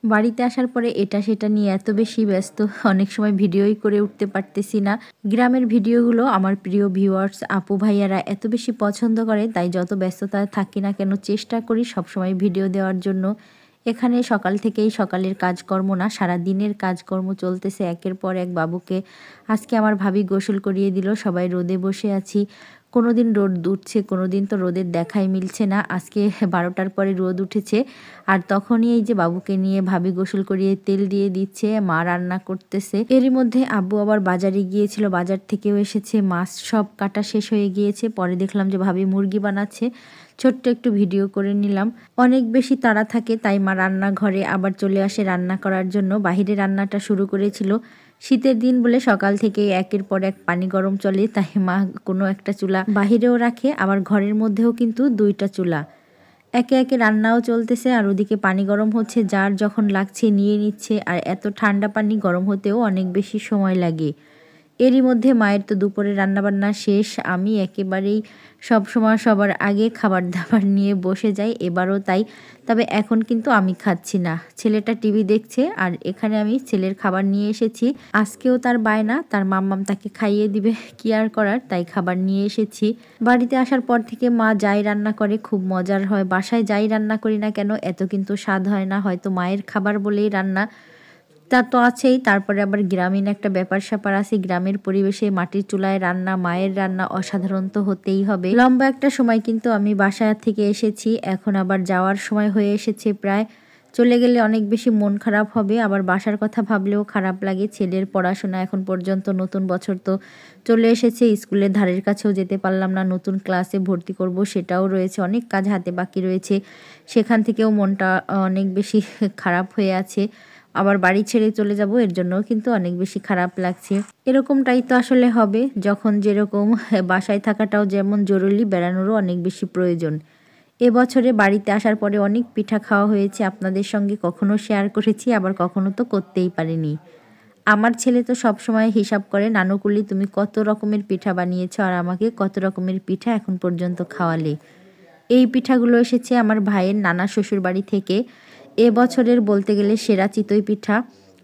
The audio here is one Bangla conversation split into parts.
বাড়িতে আসার পরে এটা সেটা নিয়ে এত বেশি ব্যস্ত, অনেক সময় ভিডিওই করে উঠতে পারতেছি না। গ্রামের ভিডিওগুলো আমার প্রিয় ভিউয়ার্স আপু ভাইয়ারা এত বেশি পছন্দ করে, তাই যত ব্যস্ততা থাকি না কেন চেষ্টা করি সবসময় ভিডিও দেওয়ার জন্য। এখানে সকাল থেকেই সকালের কাজকর্ম না, সারা দিনের কাজকর্ম চলতেছে একের পর এক। বাবুকে আজকে আমার ভাবি গোসল করিয়ে দিল, সবাই রোদে বসে আছি। কোনো দিন রোদ উঠছে, কোনো দিন তো রোদের দেখাই মিলছে না। আজকে 12টার পরে রোদ উঠেছে, আর তখনই এই যে বাবুকে নিয়ে ভাবি গোসল করিয়ে তেল দিয়ে দিচ্ছে, মা রান্না করতেছে। এরই মধ্যে আব্বু আবার বাজারে গিয়েছিল, বাজার থেকেও এসেছে, মাছ সব কাটা শেষ হয়ে গিয়েছে। পরে দেখলাম যে ভাবি মুরগি বানাচ্ছে, ছোট্ট একটু ভিডিও করে নিলাম। অনেক বেশি তাড়া থাকে, তাই মা রান্নাঘরে আবার চলে আসে রান্না করার জন্য। বাহিরে রান্নাটা শুরু করেছিল, শীতের দিন বলে সকাল থেকে একের পর এক পানি গরম চলে, তাই মা কোনো একটা চুলা বাহিরেও রাখে, আবার ঘরের মধ্যেও কিন্তু 2টা চুলা। একে একে রান্নাও চলতেছে আর ওদিকে পানি গরম হচ্ছে, যার যখন লাগছে নিয়ে নিচ্ছে। আর এত ঠান্ডা পানি গরম হতেও অনেক বেশি সময় লাগে। এরই মধ্যে মায়ের তো দুপুরে রান্নাবান্না শেষ। আমি একেবারেই সবসময় সবার আগে খাবার দাবার নিয়ে বসে যাই, এবারও তাই। তবে এখন কিন্তু আমি খাচ্ছি না, ছেলেটা টিভি দেখছে, আর এখানে আমি ছেলের খাবার নিয়ে এসেছি। আজকেও তার বায়না, তার মাম্মাম তাকে খাইয়ে দিবে, কি আর করার, তাই খাবার নিয়ে এসেছি। বাড়িতে আসার পর থেকে মা যাই রান্না করে খুব মজার হয়। বাসায় যাই রান্না করি না কেন এত কিন্তু স্বাদ হয় না, হয়তো মায়ের খাবার বলেই রান্না, তা তো আছেই। তারপরে আবার গ্রামীণ একটা ব্যাপার স্যাপার আছে, গ্রামের পরিবেশে মাটির চুলায় রান্না, মায়ের রান্না অসাধারণ তো হতেই হবে। লম্বা একটা সময় কিন্তু আমি বাসা থেকে এসেছি, এখন আবার যাওয়ার সময় হয়ে এসেছে প্রায়। চলে গেলে অনেক বেশি মন খারাপ হবে, আবার বাসার কথা ভাবলেও খারাপ লাগে। ছেলের পড়াশোনা এখন পর্যন্ত, নতুন বছর তো চলে এসেছে, স্কুলের ধারের কাছেও যেতে পারলাম না, নতুন ক্লাসে ভর্তি করব সেটাও রয়েছে, অনেক কাজ হাতে বাকি রয়েছে, সেখান থেকেও মনটা অনেক বেশি খারাপ হয়ে আছে। আবার বাড়ি ছেড়ে চলে যাব, এর জন্যও কিন্তু অনেক বেশি খারাপ লাগছে। এরকমটাই তো আসলে হবে, যখন যেরকম বাসায় থাকাটাও যেমন জরুরি, বেড়ানোরও অনেক বেশি প্রয়োজন। এবছরে বাড়িতে আসার পরে অনেক পিঠা খাওয়া হয়েছে, আপনাদের সঙ্গে কখনো শেয়ার করেছি, আবার কখনো তো করতেই পারিনি। আমার ছেলে তো সবসময় হিসাব করে, নানুকুলি তুমি কত রকমের পিঠা বানিয়েছো আর আমাকে কত রকমের পিঠা এখন পর্যন্ত খাওয়ালে। এই পিঠাগুলো এসেছে আমার ভাইয়ের নানা শ্বশুর বাড়ি থেকে। এবছরের বলতে গেলে সেরা চিতই পিঠা,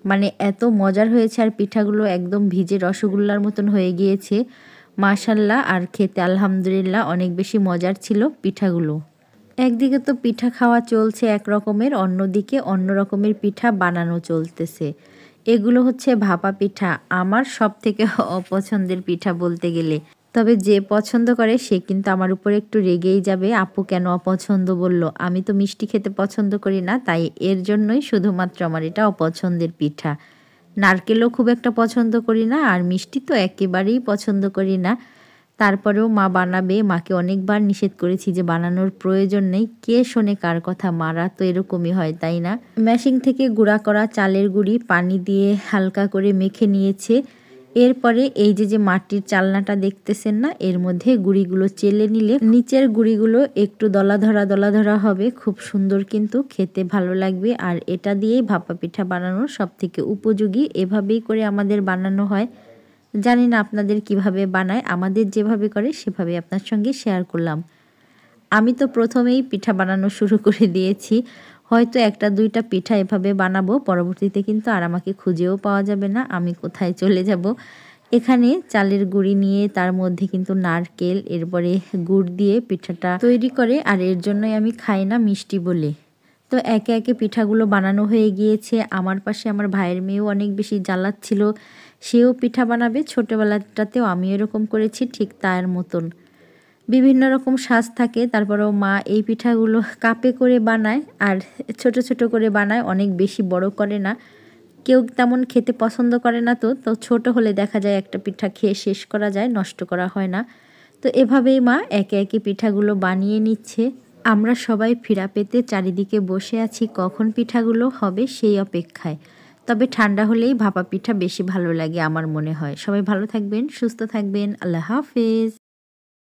মানে এত মজার হয়েছে, আর পিঠাগুলো একদম ভিজে রসগোল্লার মতন হয়ে গিয়েছে মাশাল্লাহ। আর খেতে আলহামদুলিল্লাহ অনেক বেশি মজার ছিল পিঠাগুলো। একদিকে তো পিঠা খাওয়া চলছে এক রকমের, অন্যদিকে অন্য রকমের পিঠা বানানো চলতেছে। এগুলো হচ্ছে ভাপা পিঠা, আমার সব থেকে অপছন্দের পিঠা বলতে গেলে। তবে যে পছন্দ করে সে কিন্তু আমার উপর একটু রেগেই যাবে, আপু কেন অপছন্দ বলল। আমি তো মিষ্টি খেতে পছন্দ করি না, তাই এর জন্যই শুধুমাত্র আমার এটা অপছন্দের পিঠা। নারকেলও খুব একটা পছন্দ করি না, আর মিষ্টি তো একেবারেই পছন্দ করি না। তারপরেও মা বানাবে, মাকে অনেকবার নিষেধ করেছি যে বানানোর প্রয়োজন নেই, কে শোনে কার কথা, মারা তো এরকমই হয় তাই না। মেশিং থেকে গুঁড়া করা চালের গুঁড়ি পানি দিয়ে হালকা করে মেখে নিয়েছে। এরপরে এই যে মাটির চালনাটা দেখতেছেন না, এর মধ্যে গুঁড়িগুলো চেলে নিলে নিচের গুঁড়িগুলো একটু দলা ধরা হবে, খুব সুন্দর কিন্তু খেতে ভালো লাগবে। আর এটা দিয়েই ভাপা পিঠা বানানোর সব থেকে উপযোগী, এভাবেই করে আমাদের বানানো হয়। জানি না আপনাদের কিভাবে বানায়, আমাদের যেভাবে করে সেভাবে আপনার সঙ্গে শেয়ার করলাম। আমি তো প্রথমেই পিঠা বানানো শুরু করে দিয়েছি, হয়তো একটা দুইটা পিঠা এভাবে বানাবো, পরবর্তীতে কিন্তু আর আমাকে খুঁজেও পাওয়া যাবে না, আমি কোথায় চলে যাব। এখানে চালের গুঁড়ি নিয়ে তার মধ্যে কিন্তু নারকেল, এরপরে গুড় দিয়ে পিঠাটা তৈরি করে, আর এর জন্যই আমি খাই না মিষ্টি বলে। তো একে একে পিঠাগুলো বানানো হয়ে গিয়েছে। আমার পাশে আমার ভাইয়ের মেয়েও অনেক বেশি জ্বালাচ্ছিল, সেও পিঠা বানাবে। ছোটোবেলাটাতেও আমি এরকম করেছি ঠিক তার মতন, বিভিন্ন রকম সাজ থাকে। তারপরেও মা এই পিঠাগুলো কাপে করে বানায়, আর ছোট ছোট করে বানায়, অনেক বেশি বড় করে না। কেউ তেমন খেতে পছন্দ করে না, তো তো ছোট হলে দেখা যায় একটা পিঠা খেয়ে শেষ করা যায়, নষ্ট করা হয় না। তো এভাবেই মা একে একে পিঠাগুলো বানিয়ে নিচ্ছে। আমরা সবাই ফিরা পেতে চারিদিকে বসে আছি, কখন পিঠাগুলো হবে সেই অপেক্ষায়। তবে ঠান্ডা হলেই ভাপা পিঠা বেশি ভালো লাগে আমার মনে হয়। সবাই ভালো থাকবেন, সুস্থ থাকবেন, আল্লাহ হাফেজ।